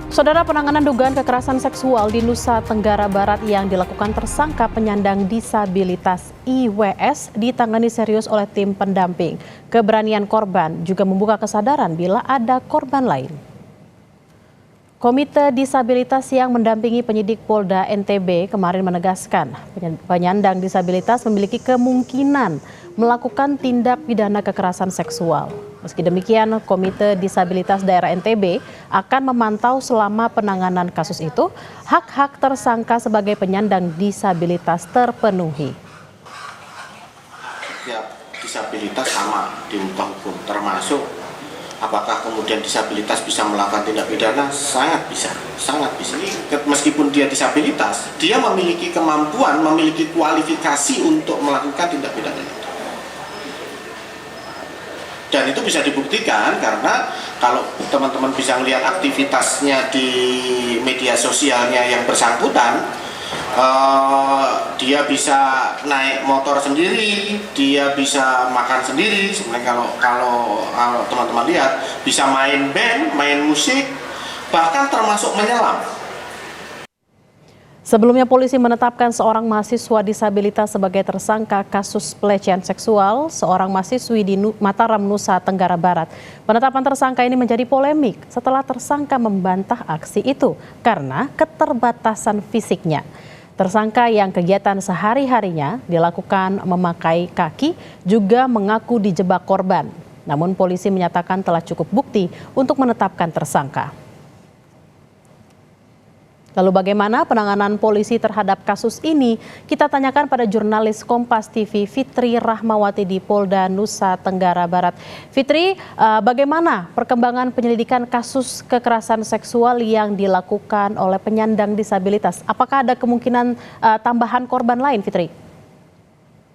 Saudara, penanganan dugaan kekerasan seksual di Nusa Tenggara Barat yang dilakukan tersangka penyandang disabilitas IWS ditangani serius oleh tim pendamping. Keberanian korban juga membuka kesadaran bila ada korban lain. Komite Disabilitas yang mendampingi penyidik Polda NTB kemarin menegaskan penyandang disabilitas memiliki kemungkinan melakukan tindak pidana kekerasan seksual. Meski demikian, Komite Disabilitas Daerah NTB akan memantau selama penanganan kasus itu, hak-hak tersangka sebagai penyandang disabilitas terpenuhi. Setiap disabilitas sama di muka hukum, termasuk apakah kemudian disabilitas bisa melakukan tindak pidana? Sangat bisa, sangat bisa. Meskipun dia disabilitas, dia memiliki kemampuan, memiliki kualifikasi untuk melakukan tindak pidana itu. Dan itu bisa dibuktikan karena kalau teman-teman bisa melihat aktivitasnya di media sosialnya yang bersangkutan, dia bisa naik motor sendiri, dia bisa makan sendiri. Sebenarnya kalau teman-teman lihat, bisa main band, main musik, bahkan termasuk menyelam. Sebelumnya polisi menetapkan seorang mahasiswa disabilitas sebagai tersangka kasus pelecehan seksual seorang mahasiswi di Mataram, Nusa Tenggara Barat. Penetapan tersangka ini menjadi polemik setelah tersangka membantah aksi itu karena keterbatasan fisiknya. Tersangka yang kegiatan sehari-harinya dilakukan memakai kaki juga mengaku dijebak korban. Namun polisi menyatakan telah cukup bukti untuk menetapkan tersangka. Lalu bagaimana penanganan polisi terhadap kasus ini? Kita tanyakan pada jurnalis Kompas TV Fitri Rahmawati di Polda Nusa Tenggara Barat. Fitri, bagaimana perkembangan penyelidikan kasus kekerasan seksual yang dilakukan oleh penyandang disabilitas? Apakah ada kemungkinan tambahan korban lain, Fitri?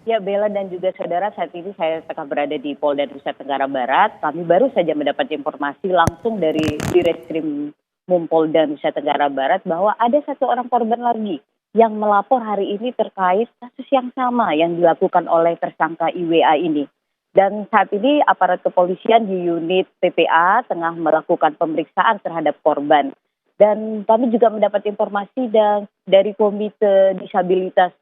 Ya, Bella dan juga saudara, saat ini saya tengah berada di Polda Nusa Tenggara Barat. Kami baru saja mendapat informasi langsung dari Direskrim Polda Nusa Tenggara Barat bahwa ada satu orang korban lagi yang melapor hari ini terkait kasus yang sama yang dilakukan oleh tersangka IWA ini. Dan saat ini aparat kepolisian di unit PPA tengah melakukan pemeriksaan terhadap korban. Dan kami juga mendapat informasi dari Komite Disabilitas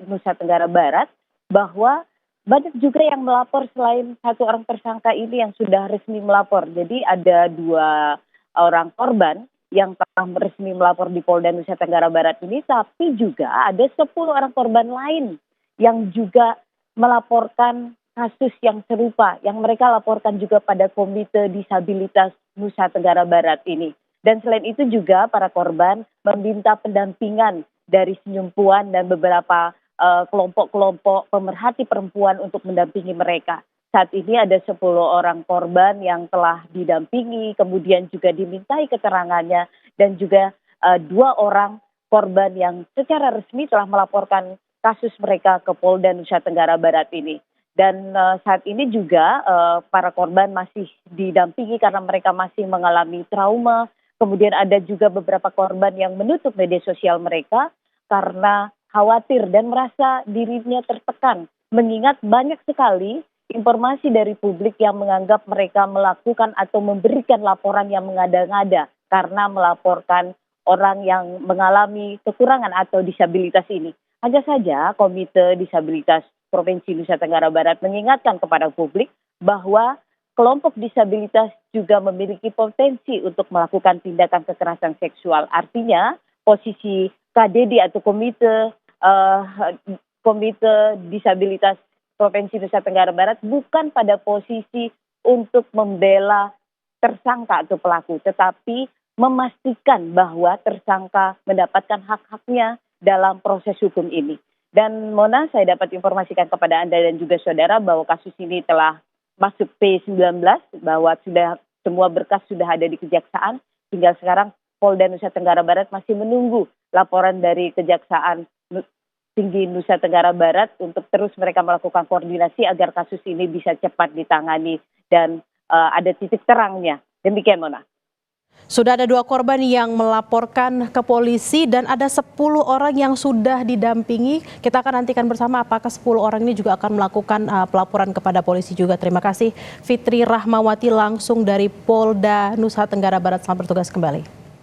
Nusa Tenggara Barat bahwa banyak juga yang melapor selain satu orang tersangka ini yang sudah resmi melapor. Jadi ada dua orang korban yang telah resmi melapor di Polda Nusa Tenggara Barat ini, tapi juga ada 10 orang korban lain yang juga melaporkan kasus yang serupa, yang mereka laporkan juga pada Komite Disabilitas Nusa Tenggara Barat ini. Dan selain itu juga para korban meminta pendampingan dari Senyum Puan dan beberapa kelompok-kelompok pemerhati perempuan untuk mendampingi mereka. Saat ini ada 10 orang korban yang telah didampingi, kemudian juga dimintai keterangannya, dan juga 2 orang korban yang secara resmi telah melaporkan kasus mereka ke Polda Nusa Tenggara Barat ini. Dan saat ini juga para korban masih didampingi karena mereka masih mengalami trauma. Kemudian ada juga beberapa korban yang menutup media sosial mereka karena khawatir dan merasa dirinya tertekan. Mengingat banyak sekali informasi dari publik yang menganggap mereka melakukan atau memberikan laporan yang mengada-ngada karena melaporkan orang yang mengalami kekurangan atau disabilitas ini. Hanya saja Komite Disabilitas Provinsi Nusa Tenggara Barat mengingatkan kepada publik bahwa kelompok disabilitas juga memiliki potensi untuk melakukan tindakan kekerasan seksual. Artinya posisi KDD atau Komite Disabilitas Provinsi Nusa Tenggara Barat bukan pada posisi untuk membela tersangka atau pelaku, tetapi memastikan bahwa tersangka mendapatkan hak-haknya dalam proses hukum ini. Dan Mona, saya dapat informasikan kepada Anda dan juga saudara bahwa kasus ini telah masuk P19, bahwa sudah semua berkas sudah ada di Kejaksaan. Hingga sekarang Polda Nusa Tenggara Barat masih menunggu laporan dari Kejaksaan Tinggi Nusa Tenggara Barat untuk terus mereka melakukan koordinasi agar kasus ini bisa cepat ditangani dan ada titik terangnya. Demikian, Mona. Sudah ada 2 korban yang melaporkan ke polisi dan ada 10 orang yang sudah didampingi. Kita akan nantikan bersama apakah 10 orang ini juga akan melakukan pelaporan kepada polisi juga. Terima kasih Fitri Rahmawati langsung dari Polda Nusa Tenggara Barat. Selamat bertugas kembali.